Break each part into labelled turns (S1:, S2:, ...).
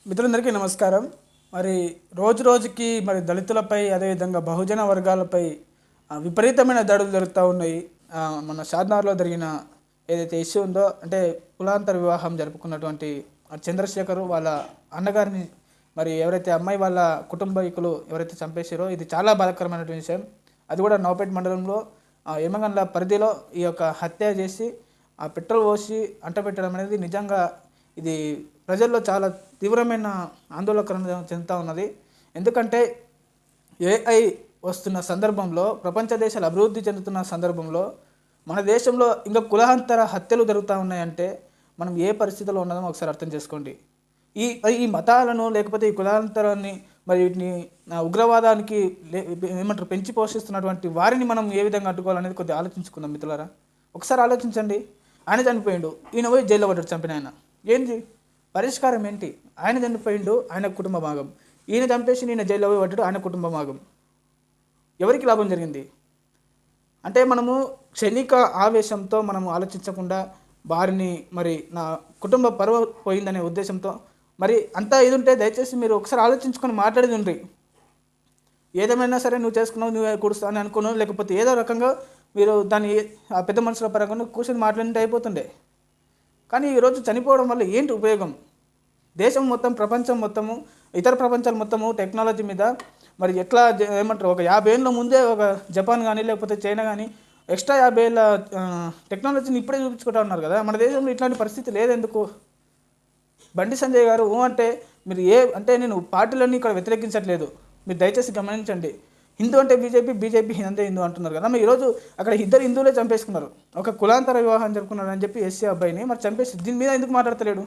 S1: మిత్రులందరికీ నమస్కారం. మరి రోజు రోజుకి దళితులపై అదేవిధంగా బహుజన వర్గాలపై విపరీతమైన దాడులు జరుగుతూ ఉన్నాయి. మన షాద్నగర్‌లో జరిగిన ఏదైతే ఇష్యూ ఉందో అంటే కులాంతర వివాహం జరుపుకున్నటువంటి చంద్రశేఖర్ వాళ్ళ అన్నగారిని ఎవరైతే అమ్మాయి వాళ్ళ కుటుంబీకులు ఎవరైతే చంపేసారో ఇది చాలా బాధాకరమైనటువంటి విషయం. అది కూడా నవపేట మండలంలో ఎమగండ్ల పరిధిలో ఈ యొక్క హత్య చేసి పెట్రోల్ పోసి అంటపెట్టడం అనేది నిజంగా ఇది ప్రజల్లో చాలా తీవ్రమైన ఆందోళన చెందుతూ ఉన్నది. ఎందుకంటే ఏఐ వస్తున్న సందర్భంలో, ప్రపంచ దేశాలు అభివృద్ధి చెందుతున్న సందర్భంలో మన దేశంలో ఇంకా కులాంతర హత్యలు జరుగుతూ ఉన్నాయంటే మనం ఏ పరిస్థితిలో ఉన్నదో ఒకసారి అర్థం చేసుకోండి. ఈ ఈ మతాలను లేకపోతే ఈ కులాంతరాన్ని వీటిని ఉగ్రవాదానికి పెంచి పోషిస్తున్నటువంటి వారిని మనం ఏ విధంగా అడ్డుకోవాలనేది కొద్దిగా ఆలోచించుకుందాం మిత్రులారా. ఒకసారి ఆలోచించండి. ఆయన చనిపోయిండు, ఈయన పోయి జైల్లో పడ్డాడు చంపిన ఆయన. ఏంటి పరిష్కారం ఏంటి? ఆయన చనిపోయిండు, ఆయన కుటుంబ భాగం. ఈయన చంపేసి ఈయన జైల్లో పోయి పడ్డాడు, ఆయన కుటుంబ భాగం. ఎవరికి లాభం జరిగింది? అంటే మనము క్షణిక ఆవేశంతో మనము ఆలోచించకుండా వారిని నా కుటుంబ పరువు పోయిందనే ఉద్దేశంతో అంతా ఇది ఉంటే దయచేసి మీరు ఒకసారి ఆలోచించుకొని మాట్లాడేది ఉండ్రి. ఏదేమైనా సరే నువ్వు చేసుకున్నావు, నువ్వే కూడుస్తావు అని అనుకున్నావు, లేకపోతే ఏదో రకంగా మీరు దాన్ని ఆ పెద్ద మనుషుల పరంగా కూర్చొని మాట్లాడితే అయిపోతుండే. కానీ ఈరోజు చనిపోవడం వల్ల ఏంటి ఉపయోగం? దేశం మొత్తం, ప్రపంచం మొత్తము, ఇతర ప్రపంచాలు మొత్తము టెక్నాలజీ మీద ఎట్లా ఏమంటారు, ఒక 50 ఏళ్ళ ముందే ఒక జపాన్ కానీ లేకపోతే చైనా కానీ ఎక్స్ట్రా 50 ఏళ్ళ టెక్నాలజీని ఇప్పుడే చూపించుకుంటా ఉన్నారు కదా. మన దేశంలో ఇట్లాంటి పరిస్థితి లేదెందుకు? బండి సంజయ్ గారు అంటే మీరు అంటే నేను పార్టీలన్నీ ఇక్కడ వ్యతిరేకించట్లేదు, మీరు దయచేసి గమనించండి. హిందూ అంటే బీజేపీ, బీజేపీ అంతే హిందూ అంటున్నారు కదా. ఈరోజు అక్కడ ఇద్దరు హిందువులే చంపేసుకున్నారు. ఒక కులాంతర వివాహం జరుపుకున్నారు అని చెప్పి ఎస్సీ అబ్బాయిని చంపేసి దీని మీద ఎందుకు మాట్లాడతలేడు?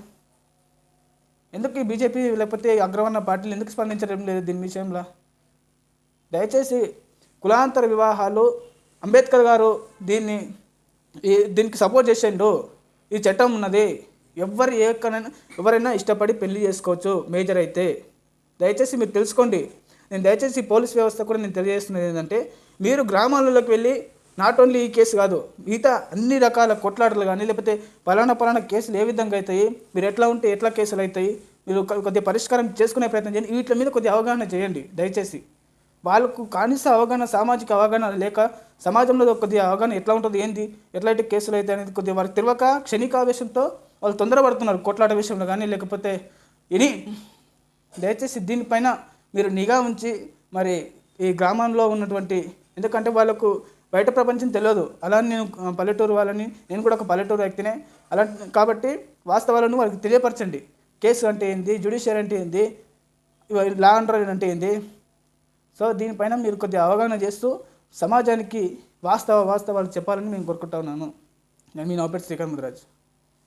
S1: ఎందుకు ఈ బీజేపీ లేకపోతే అగ్రవర్ణ పార్టీలు ఎందుకు స్పందించడం లేదు దీని విషయంలో? దయచేసి కులాంతర వివాహాలు అంబేద్కర్ గారు దీనికి సపోర్ట్ చేసిండు. ఈ చట్టం ఉన్నది, ఎవరైనా ఇష్టపడి పెళ్లి చేసుకోవచ్చు మేజర్ అయితే. దయచేసి మీరు తెలుసుకోండి. నేను దయచేసి పోలీస్ వ్యవస్థ కూడా నేను తెలియజేస్తున్నది ఏంటంటే, మీరు గ్రామాలలోకి వెళ్ళి నాట్ ఓన్లీ ఈ కేసు కాదు, మిగతా అన్ని రకాల కొట్లాటలు కానీ లేకపోతే పలానా కేసులు ఏ విధంగా అవుతాయి, మీరు ఎట్లా ఉంటే ఎట్లా కేసులు అవుతాయి, మీరు కొద్దిగా పరిష్కారం చేసుకునే ప్రయత్నం చేయండి. వీటి మీద కొద్దిగా అవగాహన చేయండి దయచేసి. వాళ్ళకు కనీస అవగాహన, సామాజిక అవగాహన లేక సమాజంలో కొద్దిగా అవగాహన ఎట్లా ఉంటుంది, ఏంటి ఎట్లాంటి కేసులు అయితే అనేది కొద్దిగా వారికి తెలియక క్షణికావేశంతో వాళ్ళు తొందరపడుతున్నారు కొట్లాట విషయంలో కానీ లేకపోతే ఇది. దయచేసి దీనిపైన మీరు నిఘా ఉంచి ఈ గ్రామంలో ఉన్నటువంటి, ఎందుకంటే వాళ్ళకు బయట ప్రపంచం తెలియదు. అలా నేను పల్లెటూరు వాళ్ళని, నేను కూడా ఒక పల్లెటూరు వ్యక్తినే. అలా కాబట్టి వాస్తవాలను వాళ్ళకి తెలియపరచండి. కేసు అంటే ఏంది, జ్యుడిషియరీ అంటే ఏంది, లా అండ్ ఆర్డర్ అంటే ఏంది. సో దీనిపైన మీరు కొద్దిగా అవగాహన చేస్తూ సమాజానికి వాస్తవాలు చెప్పాలని నేను కోరుకుంటా ఉన్నాను. నేను మీ నవపేట శ్రీకాంత్ ముదిరాజ్.